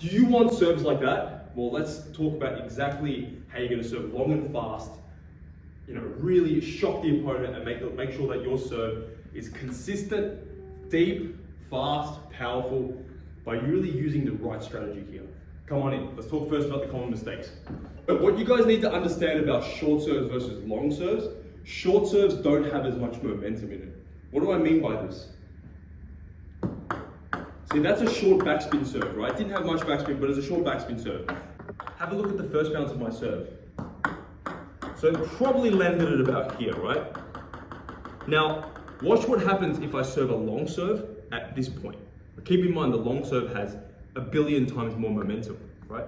Do you want serves like that? Well, let's talk about exactly how you're going to serve long and fast. You know, really shock the opponent and make sure that your serve is consistent, deep, fast, powerful, by really using the right strategy here. Come on in. Let's talk first about the common mistakes. But what you guys need to understand about short serves versus long serves, short serves don't have as much momentum in it. What do I mean by this? See, that's a short backspin serve, right? Didn't have much backspin, but it's a short backspin serve. Have a look at the first bounce of my serve. So it probably landed at about here, right? Now, watch what happens if I serve a long serve at this point. Keep in mind the long serve has a billion times more momentum, right?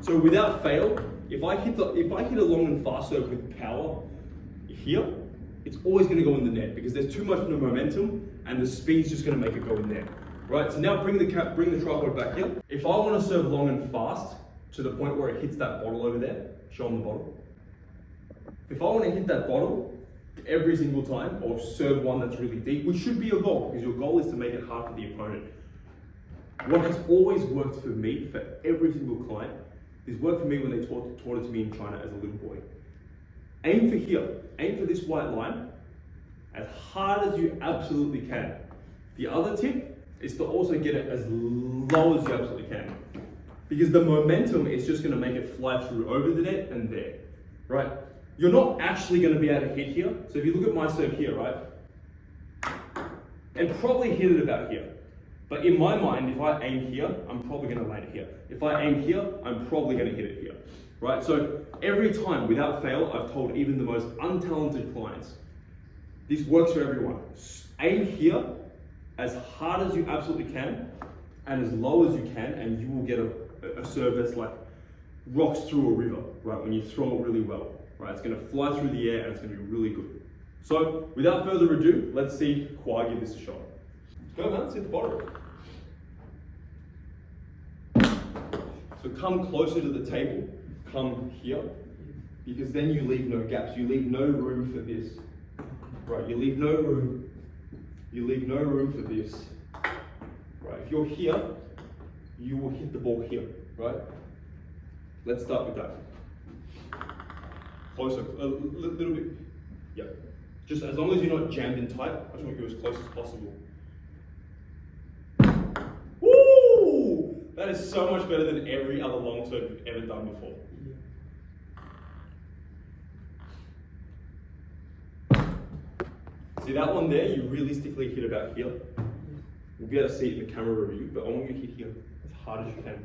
So without fail, if I hit a long and fast serve with power here, it's always going to go in the net because there's too much momentum and the speed's just going to make it go in there. Right, so now bring the tripod back here. If I want to serve long and fast to the point where it hits that bottle over there, show them the bottle. If I want to hit that bottle every single time or serve one that's really deep, which should be your goal because your goal is to make it hard for the opponent. What has always worked for me, for every single client, is worked for me when they taught it to me in China as a little boy. Aim for here, aim for this white line as hard as you absolutely can. The other tip is to also get it as low as you absolutely can. Because the momentum is just going to make it fly through over the net and there, right? You're not actually going to be able to hit here. So if you look at my serve here, right? And probably hit it about here. But in my mind, if I aim here, I'm probably going to land it here. If I aim here, I'm probably going to hit it here, right? So every time, without fail, I've told even the most untalented clients, this works for everyone. Aim here as hard as you absolutely can and as low as you can, and you will get a serve that's like rocks through a river, right? When you throw it really well, right? It's going to fly through the air and it's going to be really good. So without further ado, let's see Kwai give this a shot. Go man, let's hit the bottom. So come closer to the table, come here, because then you leave no gaps. You leave no room for this, right? You leave no room for this, right? If you're here, you will hit the ball here, right? Let's start with that. Closer, a little bit, yeah. Just as long as you're not jammed in tight, I just want you as close as possible. Woo! That is so much better than every other long serve you've ever done before. See that one there, you realistically hit about here. We'll be able to see it in the camera review, but I want you to hit here as hard as you can.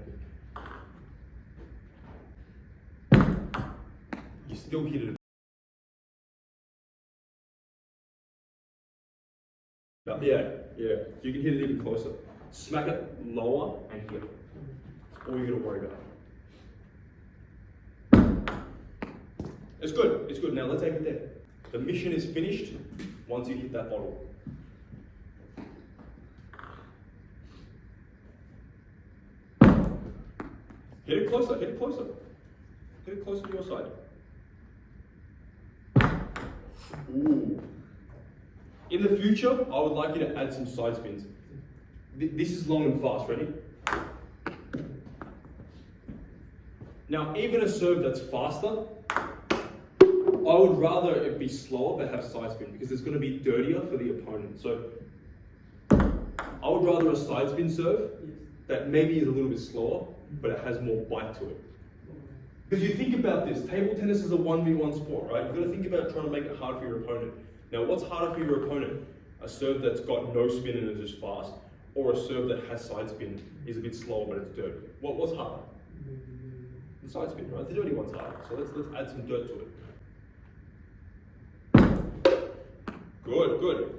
You still hit it. Yeah. So you can hit it even closer. Smack it lower and here. That's all you're gonna worry about. It's good. Now let's aim it there. The mission is finished once you hit that bottle. Hit it closer. Hit it closer to your side. Ooh. In the future, I would like you to add some side spins. This is long and fast, ready? Now, even a serve that's faster, I would rather it be slower but have side spin because it's going to be dirtier for the opponent. So, I would rather a side spin serve that maybe is a little bit slower, but it has more bite to it. Because you think about this, table tennis is a 1v1 sport, right? You've got to think about trying to make it hard for your opponent. Now, what's harder for your opponent? A serve that's got no spin and is just fast, or a serve that has side spin, is a bit slower but it's dirty. What's harder? The side spin, right? The dirty one's harder. So let's add some dirt to it. Good.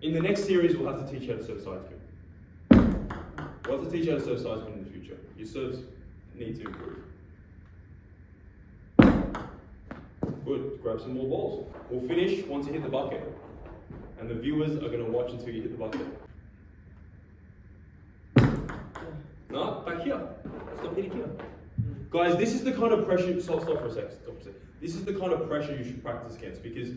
In the next series, we'll have to teach you how to serve side spin. We'll have to teach you how to serve side spin in the future. Your serves need to improve. Good, grab some more balls. We'll finish once you hit the bucket. And the viewers are going to watch until you hit the bucket. No, back here. Stop hitting here. Guys, this is the kind of pressure, stop for a sec, stop for a sec. This is the kind of pressure you should practice against, because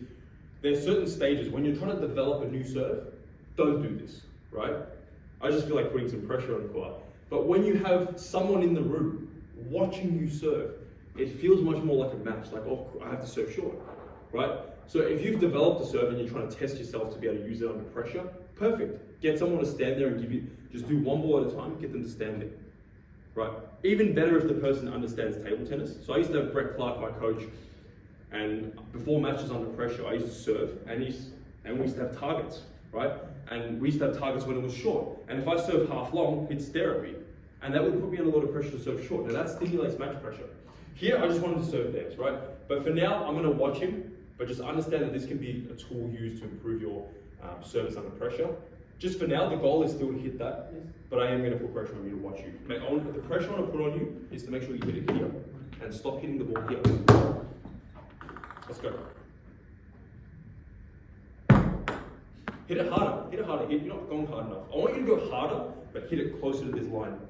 there's certain stages when you're trying to develop a new serve, don't do this, right? I just feel like putting some pressure on the court. But when you have someone in the room watching you serve, it feels much more like a match, like, oh, I have to serve short, right? So if you've developed a serve and you're trying to test yourself to be able to use it under pressure, perfect. Get someone to stand there and give you, just do one ball at a time, get them to stand there, right? Even better if the person understands table tennis. So I used to have Brett Clark, my coach, and before matches under pressure, I used to serve, and we used to have targets, right? And we used to have targets when it was short. And if I served half long, he'd stare at me. And that would put me under a lot of pressure to serve short. Now that stimulates match pressure. Here, I just wanted to serve theirs, right? But for now, I'm gonna watch him, but just understand that this can be a tool used to improve your service under pressure. Just for now, the goal is still to hit that, but I am gonna put pressure on you to watch you. The pressure I wanna put on you is to make sure you hit it here, and stop hitting the ball here. Let's go. Hit it harder, hit it harder. You're not going hard enough. I want you to go harder, but hit it closer to this line.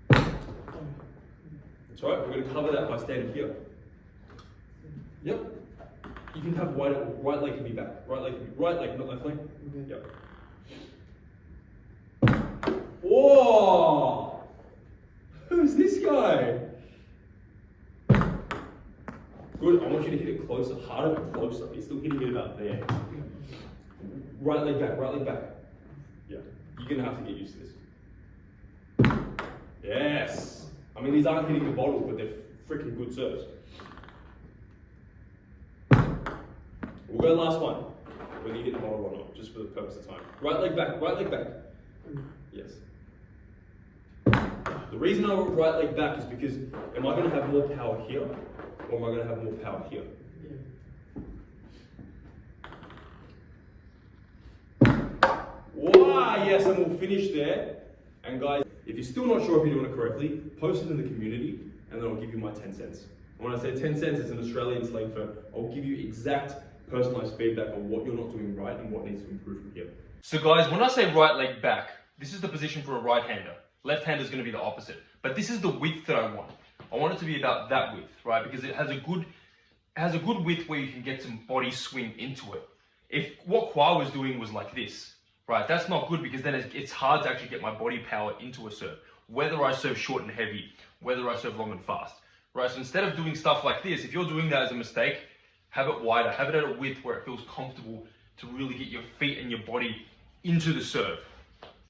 That's right, we're going to cover that by standing here. Yep. You can have right leg can be back. Right leg, not left leg. Yep. Whoa! Who's this guy? Good, I want you to hit it closer, harder but closer. You're still hitting it about there. Right leg back. Yeah, you're gonna have to get used to this. Yes! I mean, these aren't hitting the bottle, but they're freaking good serves. We'll go last one, whether you hit the bottle or not, just for the purpose of time. Right leg back. Yes. The reason I went right leg back is because, am I gonna have more power here? Or am I going to have more power here? Wow, yes, and we'll finish there. And guys, if you're still not sure if you're doing it correctly, post it in the community, and then I'll give you my 10 cents. And when I say 10 cents, it's an Australian slang for I'll give you exact personalized feedback on what you're not doing right and what needs to improve from here. So guys, when I say right leg back, this is the position for a right-hander. Left-hander is going to be the opposite. But this is the width that I want. I want it to be about that width, right? Because it has a good width where you can get some body swing into it. If what Kwa was doing was like this, right? That's not good, because then it's hard to actually get my body power into a serve. Whether I serve short and heavy, whether I serve long and fast, right? So instead of doing stuff like this, if you're doing that as a mistake, have it wider, have it at a width where it feels comfortable to really get your feet and your body into the serve.